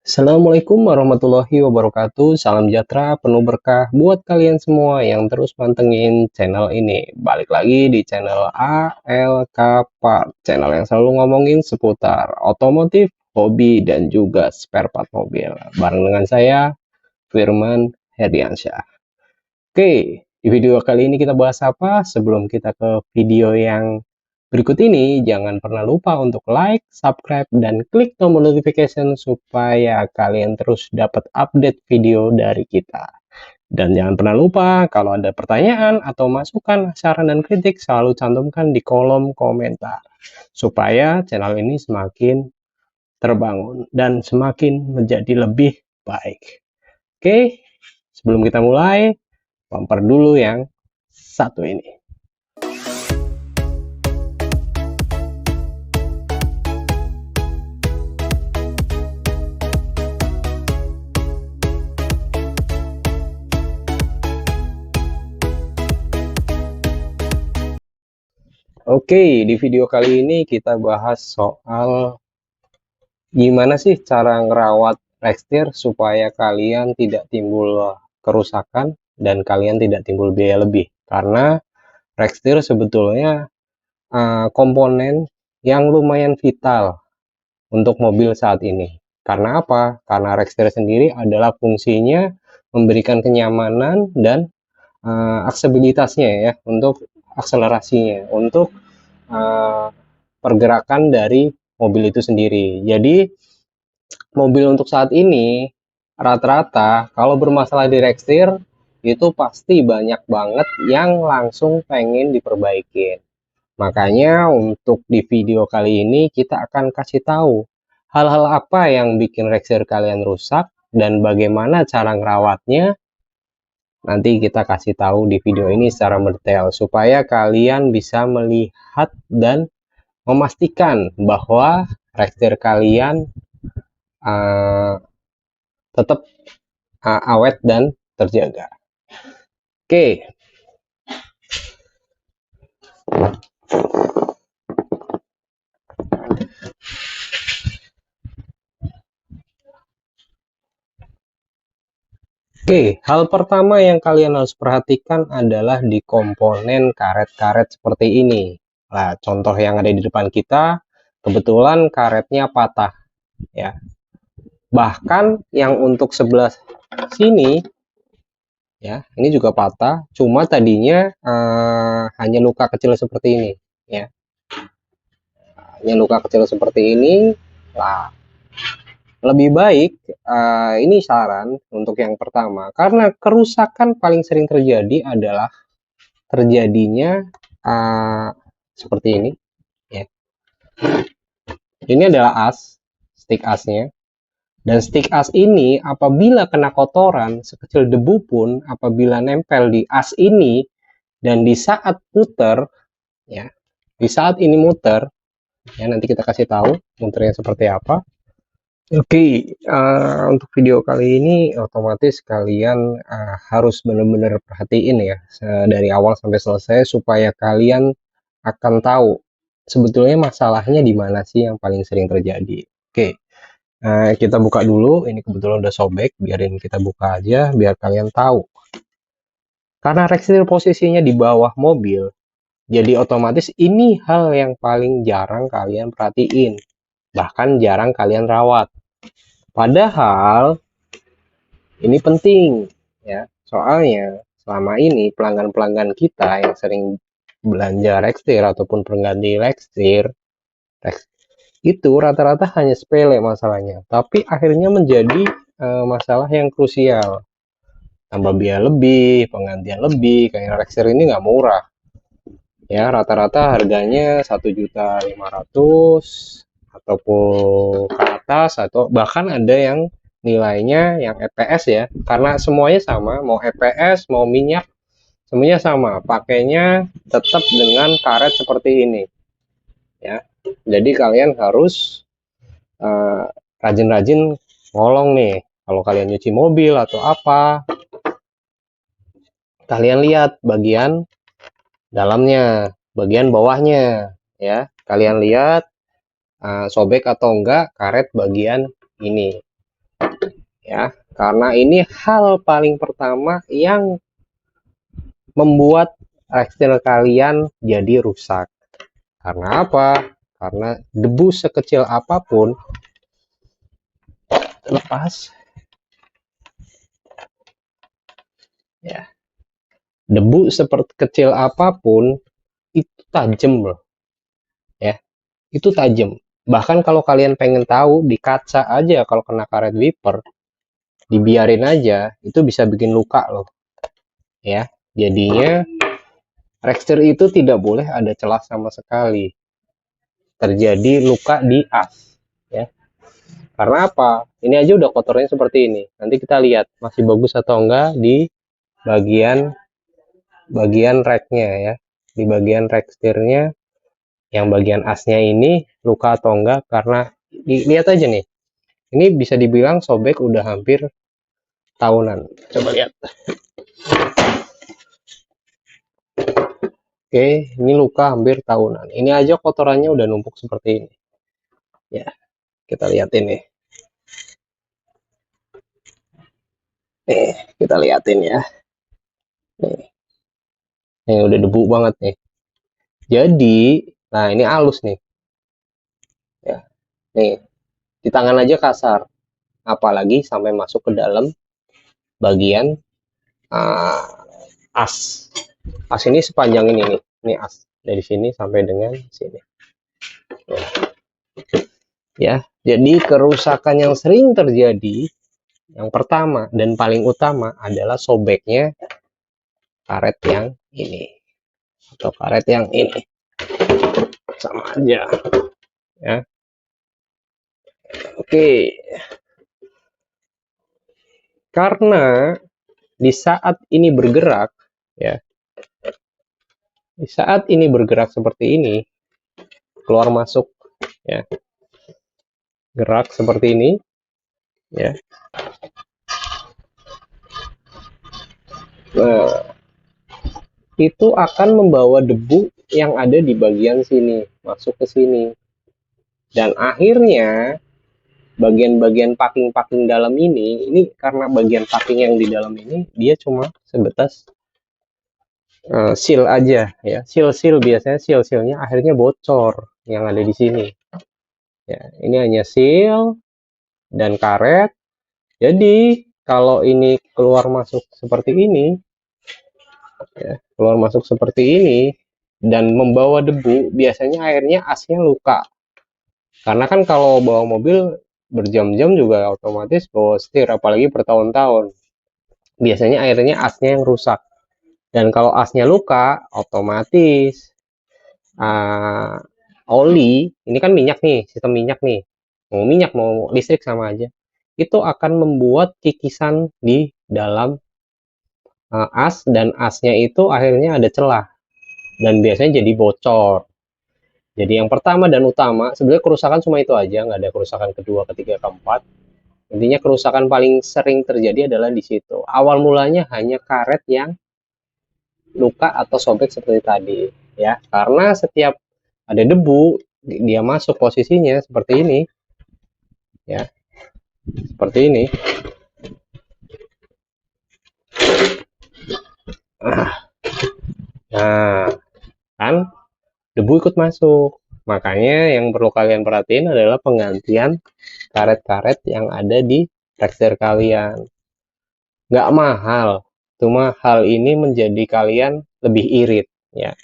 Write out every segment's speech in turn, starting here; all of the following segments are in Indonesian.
Assalamualaikum warahmatullahi wabarakatuh. Salam sejahtera, penuh berkah buat kalian semua yang terus mantengin channel ini. Balik lagi di channel ALK Part, channel yang selalu ngomongin seputar otomotif, hobi, dan juga spare part mobil. Bareng dengan saya, Firman Herdiansyah. Oke, di video kali ini kita bahas apa? Sebelum kita ke video yang berikut ini, jangan pernah lupa untuk like, subscribe, dan klik tombol notification supaya kalian terus dapat update video dari kita. Dan jangan pernah lupa kalau ada pertanyaan atau masukan, saran, dan kritik selalu cantumkan di kolom komentar. Supaya channel ini semakin terbangun dan semakin menjadi lebih baik. Oke, sebelum kita mulai, bumper dulu yang satu ini. Oke, di video kali ini kita bahas soal gimana sih cara ngerawat Rextir supaya kalian tidak timbul kerusakan dan kalian tidak timbul biaya lebih. Karena Rextir sebetulnya komponen yang lumayan vital untuk mobil saat ini. Karena apa? Karena Rextir sendiri adalah fungsinya memberikan kenyamanan dan aksesibilitasnya ya, untuk akselerasinya, untuk pergerakan dari mobil itu sendiri. Jadi mobil untuk saat ini rata-rata kalau bermasalah di Rextir itu pasti banyak banget yang langsung pengen diperbaiki. Makanya untuk di video kali ini kita akan kasih tahu hal-hal apa yang bikin Rextir kalian rusak dan bagaimana cara ngerawatnya. Nanti kita kasih tahu di video ini secara mendetail supaya kalian bisa melihat dan memastikan bahwa Rextir kalian tetap awet dan terjaga. Oke. Oke, hal pertama yang kalian harus perhatikan adalah di komponen karet-karet seperti ini. Nah, contoh yang ada di depan kita, kebetulan karetnya patah, ya. Bahkan yang untuk sebelah sini, ya, ini juga patah. Cuma tadinya hanya luka kecil seperti ini, ya. Hanya luka kecil seperti ini. Lah, lebih baik ini saran untuk yang pertama, karena kerusakan paling sering terjadi adalah terjadinya seperti ini ya. Ini adalah as, stick asnya, dan stick as ini apabila kena kotoran sekecil debu pun apabila nempel di as ini dan di saat puter ya, di saat ini muter ya, nanti kita kasih tahu muternya seperti apa. Oke, untuk video kali ini otomatis kalian harus benar-benar perhatiin ya dari awal sampai selesai supaya kalian akan tahu sebetulnya masalahnya di mana sih yang paling sering terjadi. Oke, kita buka dulu. Ini kebetulan udah sobek, biarin kita buka aja biar kalian tahu. Karena Rextir posisinya di bawah mobil, jadi otomatis ini hal yang paling jarang kalian perhatiin, bahkan jarang kalian rawat. Padahal ini penting ya, soalnya selama ini pelanggan-pelanggan kita yang sering belanja Rextir ataupun pengganti Rextir itu rata-rata hanya sepele masalahnya, tapi akhirnya menjadi masalah yang krusial. Tambah biaya lebih, penggantian lebih, kayak Rextir ini nggak murah. Ya, rata-rata harganya 1.500.000 ataupun ke atas, atau bahkan ada yang nilainya yang EPS ya, karena semuanya sama, mau EPS mau minyak semuanya sama, pakainya tetap dengan karet seperti ini ya. Jadi kalian harus rajin-rajin ngolong nih kalau kalian nyuci mobil atau apa, kalian lihat bagian dalamnya, bagian bawahnya ya, kalian lihat sobek atau enggak karet bagian ini. ya, karena ini hal paling pertama yang membuat rekstir kalian jadi rusak. Karena apa? Karena debu sekecil apapun lepas, ya, debu seperti kecil apapun itu tajam loh, ya, itu tajam. Bahkan kalau kalian pengen tahu, di kaca aja kalau kena karet wiper, dibiarin aja itu bisa bikin luka loh, ya. Jadinya rekstir itu tidak boleh ada celah sama sekali terjadi luka di as, ya. Karena apa? Ini aja udah kotornya seperti ini. Nanti kita lihat masih bagus atau enggak di bagian reknya, ya. Di bagian rekstirnya, yang bagian asnya ini luka atau enggak, karena lihat aja nih. Ini bisa dibilang sobek udah hampir tahunan. Coba lihat. Oke, ini luka hampir tahunan. Ini aja kotorannya udah numpuk seperti ini. Ya, kita lihatin nih. Nih, kita lihatin ya. Nih. Ini udah debu banget nih. Jadi, nah ini halus nih. Ya. Nih, di tangan aja kasar. Apalagi sampai masuk ke dalam bagian as. As ini sepanjang ini nih. Ini as. Dari sini sampai dengan sini. Ya, jadi kerusakan yang sering terjadi, yang pertama dan paling utama adalah sobeknya karet yang ini atau karet yang ini. Sama aja, ya. Oke. Karena di saat ini bergerak, ya. Di saat ini bergerak seperti ini, keluar masuk, ya. Gerak seperti ini, ya. Nah, itu akan membawa debu yang ada di bagian sini masuk ke sini, dan akhirnya bagian-bagian packing dalam ini karena bagian packing yang di dalam ini dia cuma sebatas seal aja, ya. Seal biasanya seal-sealnya akhirnya bocor yang ada di sini, ya. Ini hanya seal dan karet. Jadi kalau ini keluar masuk seperti ini, ya, keluar masuk seperti ini dan membawa debu, biasanya akhirnya asnya luka. Karena kan kalau bawa mobil berjam-jam juga otomatis bawa setir, apalagi bertahun-tahun. Biasanya akhirnya asnya yang rusak. Dan kalau asnya luka, otomatis oli, ini kan minyak nih, sistem minyak nih. Mau minyak, mau listrik sama aja. Itu akan membuat kikisan di dalam as, dan asnya itu akhirnya ada celah. Dan biasanya jadi bocor. Jadi yang pertama dan utama, sebenarnya kerusakan cuma itu aja, nggak ada kerusakan kedua, ketiga, keempat. Intinya kerusakan paling sering terjadi adalah di situ. Awal mulanya hanya karet yang luka atau sobek seperti tadi, ya. Karena setiap ada debu, dia masuk posisinya seperti ini, ya. Seperti ini. Nah, kan debu ikut masuk. Makanya yang perlu kalian perhatiin adalah penggantian karet-karet yang ada di tekstil kalian. Nggak mahal, cuma hal ini menjadi kalian lebih irit, ya.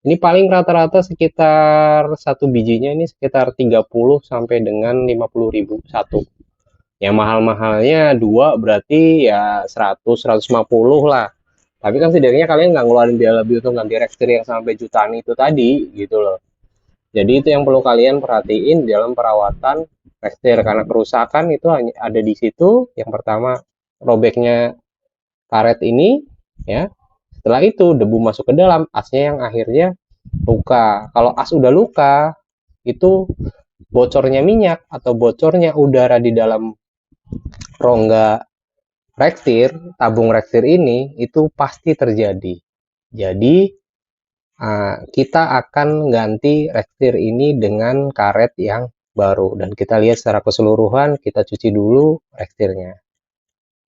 Ini paling rata-rata sekitar satu bijinya ini sekitar 30 sampai dengan 50.000 satu. Yang mahal-mahalnya dua berarti ya 100 150 lah. Tapi kan setidaknya kalian nggak ngeluarin biaya lebih untuk ganti rekstir yang sampai jutaan itu tadi, gitu loh. Jadi itu yang perlu kalian perhatiin dalam perawatan rekstir, karena kerusakan itu hanya ada di situ. Yang pertama, robeknya karet ini, ya. Setelah itu debu masuk ke dalam, asnya yang akhirnya luka. Kalau as udah luka, itu bocornya minyak atau bocornya udara di dalam rongga rekstir, tabung rekstir ini itu pasti terjadi. Jadi kita akan ganti rekstir ini dengan karet yang baru, dan kita lihat secara keseluruhan, kita cuci dulu rekstirnya.